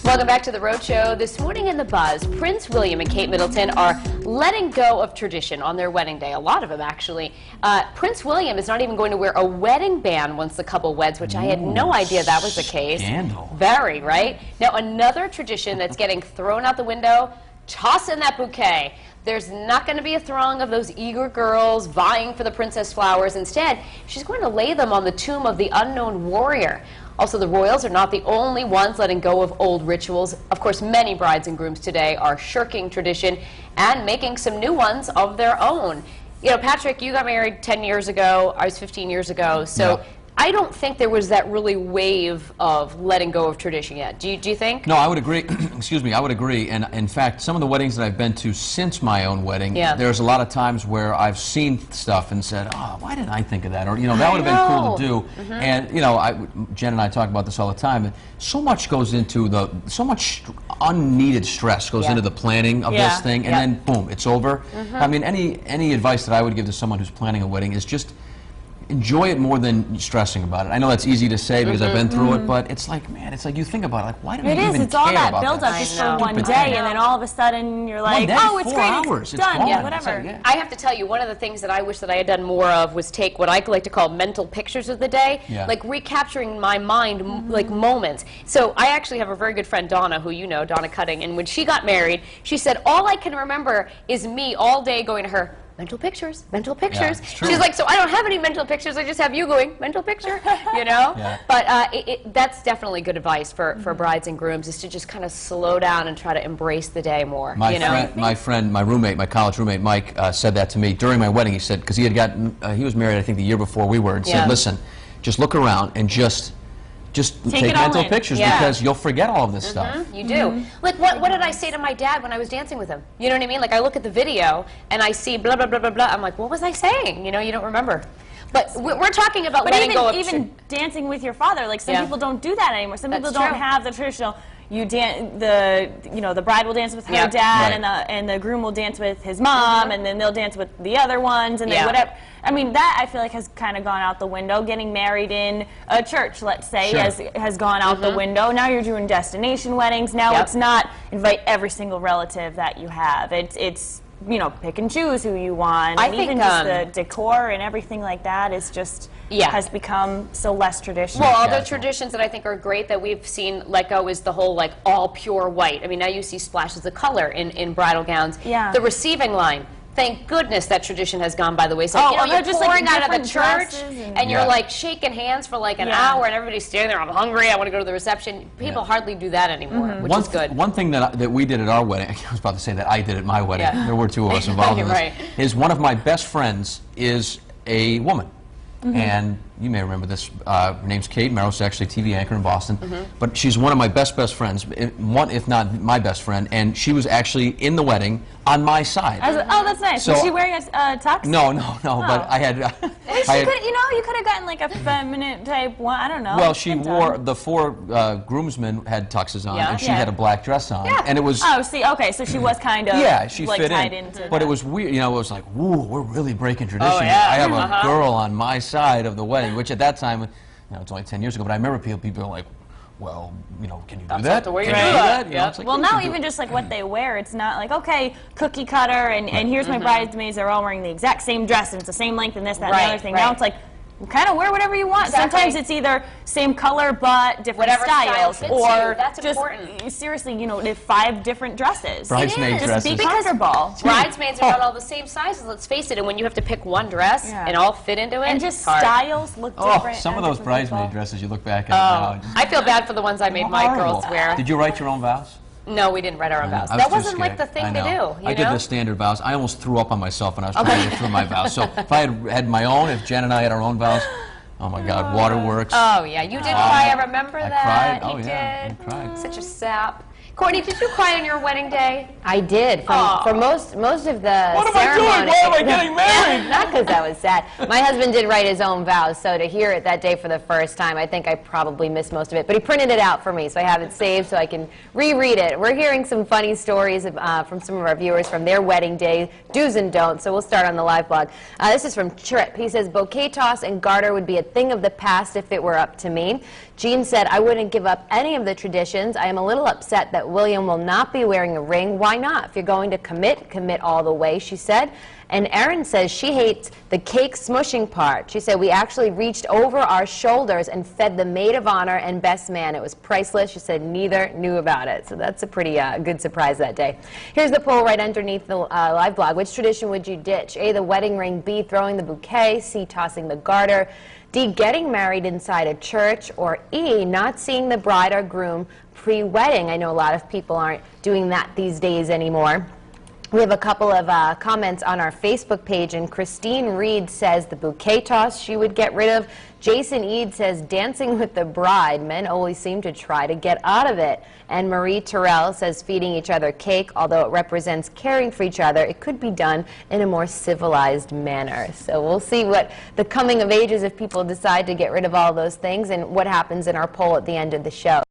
Welcome back to The Rhode Show. This morning in The Buzz, Prince William and Kate Middleton are letting go of tradition on their wedding day. A lot of them, actually. Prince William is not even going to wear a wedding band once the couple weds, which I had no idea that was the case. Scandal. Very, right? Now, another tradition that's getting thrown out the window, toss in that bouquet. There's not going to be a throng of those eager girls vying for the princess flowers. Instead, she's going to lay them on the tomb of the unknown warrior. Also, the royals are not the only ones letting go of old rituals. Of course, many brides and grooms today are shirking tradition and making some new ones of their own. You know, Patrick, you got married 10 years ago. I was 15 years ago. So yeah. I don't think there was that really wave of letting go of tradition yet. Do you think? No, I would agree. Excuse me, I would agree. And in fact, some of the weddings that I've been to since my own wedding, there's a lot of times where I've seen stuff and said, oh, why didn't I think of that? Or, you know, that would have been cool to do. And, you know, Jen and I talk about this all the time. And so much goes into so much unneeded stress goes into the planning of this thing. And then, boom, it's over. I mean, any advice that I would give to someone who's planning a wedding is just enjoy it more than stressing about it. I know that's easy to say because I've been through it, but it's like, man, it's like you think about it, like, why do we even care about that? It's all that build-up just for one day, and then all of a sudden you're like, oh, it's great, it's done, yeah, whatever. I have to tell you, one of the things that I wish that I had done more of was take what I like to call mental pictures of the day, like recapturing my mind, like moments. So I actually have a very good friend, Donna, who you know, Donna Cutting, and when she got married, she said, all I can remember is me all day going to her, mental pictures, mental pictures. Yeah, she's like, so I don't have any mental pictures, I just have you going, mental picture, you know? But that's definitely good advice for brides and grooms, is to just kind of slow down and try to embrace the day more. My roommate, my college roommate, Mike, said that to me during my wedding. He said, because he had gotten, he was married, I think, the year before we were, and said, listen, just look around and just take mental pictures because you'll forget all of this stuff. You do. Like, what did I say to my dad when I was dancing with him? You know what I mean? Like, I look at the video and I see blah, blah, blah, blah, blah. I'm like, what was I saying? You know, you don't remember. But we're talking about letting go of... even dancing with your father, like, some people don't do that anymore. Some people don't have the traditional... the bride will dance with her dad, and the groom will dance with his mom, and then they'll dance with the other ones, and then whatever. I mean, that I feel like has kind of gone out the window. Getting married in a church, let's say, has gone out the window. Now you're doing destination weddings. Now it's not invite every single relative that you have. It's you know, pick and choose who you want. And even just the decor and everything like that is just has become so less traditional. Well, other traditions that I think are great that we've seen let go is the whole, like, all pure white. I mean, now you see splashes of color in bridal gowns. The receiving line. Thank goodness that tradition has gone by the wayside. You know, you're just pouring out of the church, and you're like shaking hands for like an hour, and everybody's standing there. I'm hungry. I want to go to the reception. People hardly do that anymore, which is good. One thing that we did at our wedding, I was about to say that I did at my wedding. There were two of us involved in this. Is one of my best friends is a woman, and you may remember this. Her name's Kate Merrows, actually a TV anchor in Boston. But she's one of my best friends, one if not my best friend, and she was actually in the wedding on my side. Oh, that's nice. So, was she wearing a tux? No. But I had. You could have gotten like a feminine type one. I don't know. Well, she wore the four groomsmen had tuxes on, and she had a black dress on, and it was. Oh, see, okay, so she was kind of she like fit tied in. into. But it was weird. You know, it was like, woo, we're really breaking tradition. I have a girl on my side of the wedding, which at that time, you know, it's only 10 years ago, but I remember people are like, well, you know, can you do that? The way can you do that? You know, it's like, well, now even just like what they wear, it's not like, okay, cookie cutter, and here's my bridesmaids, they're all wearing the exact same dress, and it's the same length and this, that, and the other thing. Now it's like, kind of wear whatever you want. Sometimes it's either same color but different styles, or just seriously, you know, 5 different dresses. Bridesmaid dresses. Just be comfortable. Bridesmaids are not all the same sizes. Let's face it. And when you have to pick one dress and all fit into it, and just styles look different. Some of those bridesmaid dresses you look back at now. I feel bad for the ones I made my girls wear. Did you write your own vows? No, we didn't write our own vows. That wasn't like the thing to do. I did the standard vows. I almost threw up on myself when I was trying to get through my vows. So if I had my own, if Jen and I had our own vows, oh my God, Waterworks. Oh yeah, you did cry. I remember that. I cried. Oh you yeah, did. I cried. Such a sap. Courtney, did you cry on your wedding day? I did. For most of the what ceremony. What am I doing? Why am I getting married? Not because I was sad. My husband did write his own vows, so to hear it that day for the first time, I think I probably missed most of it. But he printed it out for me, so I have it saved so I can reread it. We're hearing some funny stories from some of our viewers from their wedding day, do's and don'ts, so we'll start on the live blog. This is from Trip. He says, bouquet toss and garter would be a thing of the past if it were up to me. Jean said, I wouldn't give up any of the traditions. I am a little upset that William will not be wearing a ring. Why not? If you're going to commit all the way, she said. And Erin says she hates the cake smushing part. She said, we actually reached over our shoulders and fed the maid of honor and best man. It was priceless. She said neither knew about it. So that's a pretty good surprise that day. Here's the poll right underneath the live blog. Which tradition would you ditch? A, the wedding ring. B, throwing the bouquet. C, tossing the garter. D, getting married inside a church. Or E, not seeing the bride or groom pre-wedding. I know a lot of people aren't doing that these days anymore. We have a couple of comments on our Facebook page, and Christine Reed says the bouquet toss she would get rid of. Jason Eade says dancing with the bride. Men always seem to try to get out of it. And Marie Terrell says feeding each other cake, although it represents caring for each other, it could be done in a more civilized manner. So we'll see what the coming of age is if people decide to get rid of all those things and what happens in our poll at the end of the show.